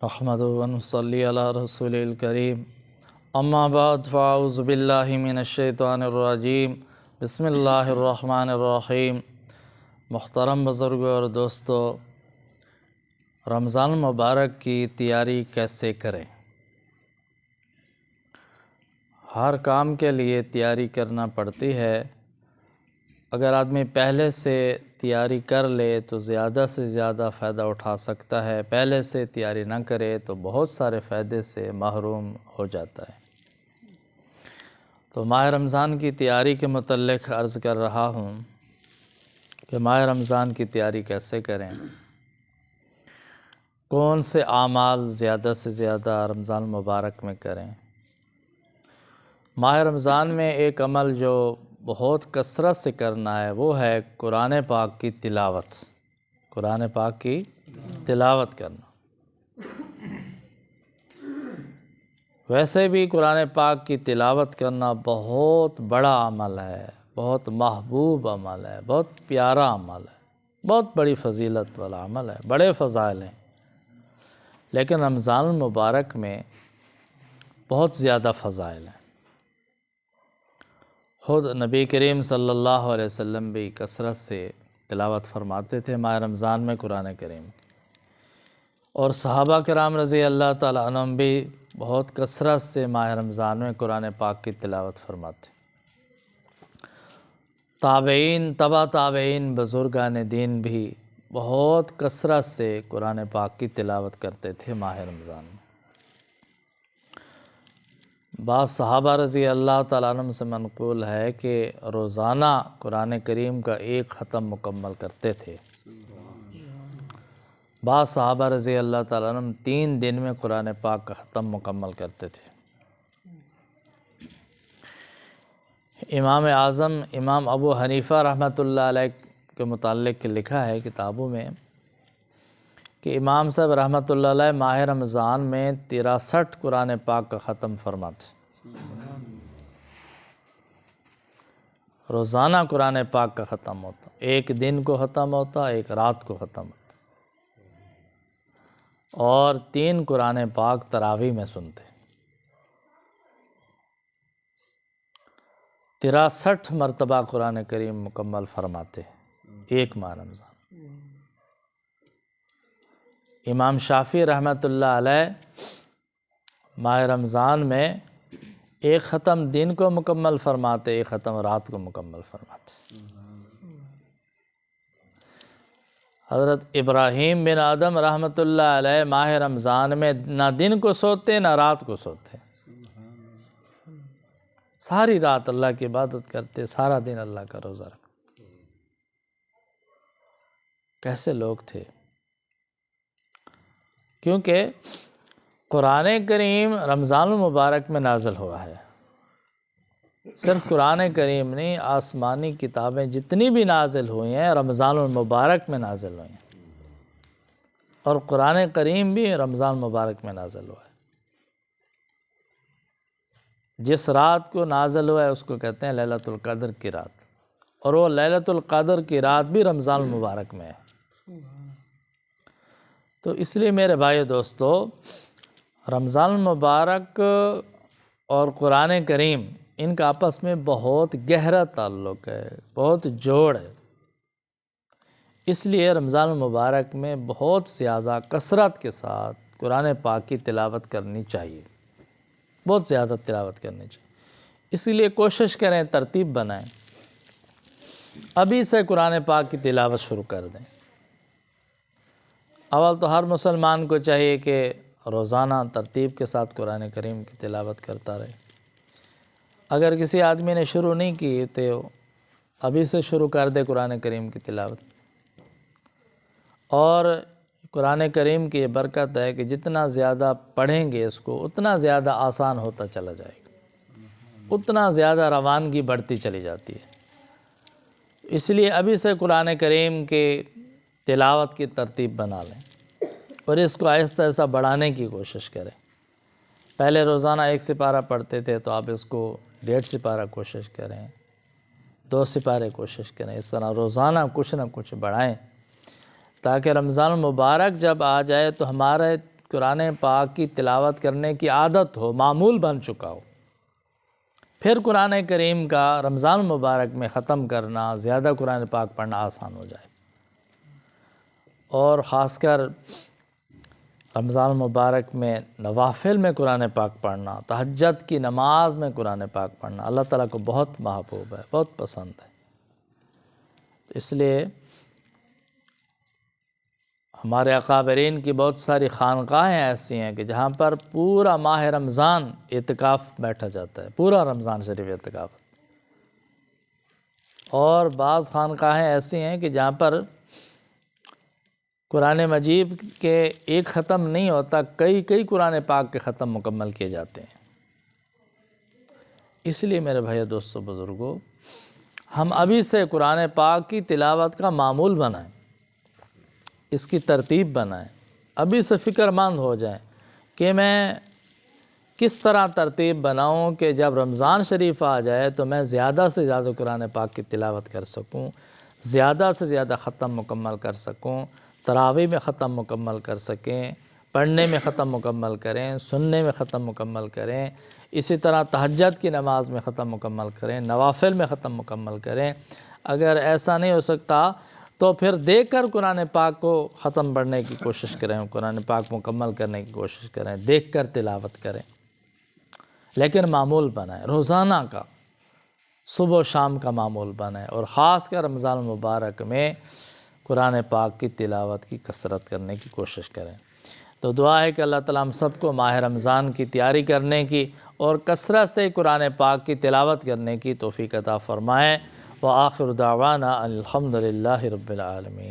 احمد و نصلی علی رسول الکریم اما بعد فاعوذ باللہ من الشیطان الرجیم بسم اللہ الرحمن الرحیم۔ محترم بزرگوں اور دوستو، رمضان المبارک کی تیاری کیسے کریں؟ ہر کام کے لیے تیاری کرنا پڑتی ہے۔ اگر آدمی پہلے سے تیاری کر لے تو زیادہ سے زیادہ فائدہ اٹھا سکتا ہے، پہلے سے تیاری نہ کرے تو بہت سارے فائدے سے محروم ہو جاتا ہے۔ تو ماہ رمضان کی تیاری کے متعلق عرض کر رہا ہوں کہ ماہ رمضان کی تیاری کیسے کریں، کون سے اعمال زیادہ سے زیادہ رمضان المبارک میں کریں۔ ماہ رمضان میں ایک عمل جو بہت کثرت سے کرنا ہے وہ ہے قرآن پاک کی تلاوت۔ قرآن پاک کی تلاوت کرنا۔ ویسے بھی قرآن پاک کی تلاوت کرنا بہت بڑا عمل ہے، بہت محبوب عمل ہے، بہت پیارا عمل ہے، بہت بڑی فضیلت والا عمل ہے، بڑے فضائل ہیں۔ لیکن رمضان المبارک میں بہت زیادہ فضائل ہیں۔ خود نبی کریم صلی اللہ علیہ وسلم بھی کثرت سے تلاوت فرماتے تھے ماہ رمضان میں قرآن کریم، اور صحابہ کرام رضی اللہ تعالیٰ عنہم بھی بہت کثرت سے ماہ رمضان میں قرآن پاک کی تلاوت فرماتے۔ تابعین، تبع تابعین، بزرگان دین بھی بہت کثرت سے قرآن پاک کی تلاوت کرتے تھے ماہ رمضان میں۔ بعض صحابہ رضی اللہ تعالیٰ عنہم سے منقول ہے کہ روزانہ قرآن کریم کا ایک ختم مکمل کرتے تھے۔ بعض صحابہ رضی اللہ تعالیٰ عنہم 3 دن میں قرآن پاک کا ختم مکمل کرتے تھے۔ امام اعظم امام ابو حنیفہ رحمۃ اللہ علیہ کے متعلق لکھا ہے کتابوں میں کہ امام صاحب رحمۃ اللہ علیہ ماہ رمضان میں 63 قرآن پاک کا ختم فرماتے۔ روزانہ قرآن پاک کا ختم ہوتا، ایک دن کو ختم ہوتا، ایک رات کو ختم ہوتا، اور 3 قرآن پاک تراویح میں سنتے۔ 63 مرتبہ قرآن کریم مکمل فرماتے ایک ماہ رمضان۔ امام شافعی رحمۃ اللہ علیہ ماہ رمضان میں ایک ختم دن کو مکمل فرماتے، ایک ختم رات کو مکمل فرماتے۔ حضرت ابراہیم بن آدم رحمۃ اللہ علیہ ماہ رمضان میں نہ دن کو سوتے نہ رات کو سوتے، ساری رات اللہ کی عبادت کرتے، سارا دن اللہ کا روزہ رکھتے۔ کیسے لوگ تھے؟ کیونکہ قرآن کریم رمضان المبارک میں نازل ہوا ہے۔ صرف قرآن کریم نہیں، آسمانی کتابیں جتنی بھی نازل ہوئی ہیں رمضان المبارک میں نازل ہوئی ہیں، اور قرآن کریم بھی رمضان المبارک میں نازل ہوا ہے۔ جس رات کو نازل ہوا ہے اس کو کہتے ہیں لیلۃ القدر کی رات، اور وہ لیلۃ القدر کی رات بھی رمضان المبارک میں ہے۔ تو اس لیے میرے بھائی دوستو، رمضان المبارک اور قرآن کریم ان کا آپس میں بہت گہرا تعلق ہے، بہت جوڑ ہے۔ اس لیے رمضان المبارک میں بہت زیادہ کثرت کے ساتھ قرآن پاک کی تلاوت کرنی چاہیے، بہت زیادہ تلاوت کرنی چاہیے۔ اسی لیے کوشش کریں، ترتیب بنائیں، ابھی سے قرآن پاک کی تلاوت شروع کر دیں۔ اول تو ہر مسلمان کو چاہیے کہ روزانہ ترتیب کے ساتھ قرآن کریم کی تلاوت کرتا رہے۔ اگر کسی آدمی نے شروع نہیں کی تو ابھی سے شروع کر دے قرآن کریم کی تلاوت۔ اور قرآن کریم کی یہ برکت ہے کہ جتنا زیادہ پڑھیں گے اس کو اتنا زیادہ آسان ہوتا چلا جائے گا، اتنا زیادہ روانگی بڑھتی چلی جاتی ہے۔ اس لیے ابھی سے قرآن کریم کی تلاوت کی ترتیب بنا لیں، اور اس کو آہستہ آہستہ بڑھانے کی کوشش کریں۔ پہلے روزانہ 1 سپارہ پڑھتے تھے تو آپ اس کو 1.5 سپارہ کوشش کریں، 2 سپارے کوشش کریں، اس طرح روزانہ کچھ نہ کچھ بڑھائیں، تاکہ رمضان المبارک جب آ جائے تو ہمارے قرآن پاک کی تلاوت کرنے کی عادت ہو، معمول بن چکا ہو، پھر قرآن کریم کا رمضان المبارک میں ختم کرنا، زیادہ قرآن پاک پڑھنا آسان ہو جائے۔ اور خاص کر رمضان المبارک میں نوافل میں قرآن پاک پڑھنا، تہجد کی نماز میں قرآن پاک پڑھنا اللہ تعالیٰ کو بہت محبوب ہے، بہت پسند ہے۔ اس لیے ہمارے اکابرین کی بہت ساری خانقاہیں ایسی ہیں کہ جہاں پر پورا ماہ رمضان اعتکاف بیٹھا جاتا ہے، پورا رمضان شریف اعتکاف۔ اور بعض خانقاہیں ایسی ہیں کہ جہاں پر قرآن مجید کے ایک ختم نہیں ہوتا، کئی قرآن پاک کے ختم مکمل کیے جاتے ہیں۔ اس لیے میرے بھائی دوستو بزرگوں، ہم ابھی سے قرآن پاک کی تلاوت کا معمول بنائیں، اس کی ترتیب بنائیں، ابھی سے فکر مند ہو جائیں کہ میں کس طرح ترتیب بناؤں کہ جب رمضان شریف آ جائے تو میں زیادہ سے زیادہ قرآن پاک کی تلاوت کر سکوں، زیادہ سے زیادہ ختم مکمل کر سکوں، تراویح میں ختم مکمل کر سکیں، پڑھنے میں ختم مکمل کریں، سننے میں ختم مکمل کریں، اسی طرح تہجد کی نماز میں ختم مکمل کریں، نوافل میں ختم مکمل کریں۔ اگر ایسا نہیں ہو سکتا تو پھر دیکھ کر قرآن پاک کو ختم پڑھنے کی کوشش کریں، قرآن پاک مکمل کرنے کی کوشش کریں، دیکھ کر تلاوت کریں، لیکن معمول بنائیں، روزانہ کا، صبح و شام کا معمول بنائیں، اور خاص کر رمضان المبارک میں قرآن پاک کی تلاوت کی کثرت کرنے کی کوشش کریں۔ تو دعا ہے کہ اللہ تعالیٰ ہم سب کو ماہ رمضان کی تیاری کرنے کی اور کثرت سے قرآن پاک کی تلاوت کرنے کی توفیق عطا فرمائے۔ وآخر دعوانا الحمدللہ رب العالمین۔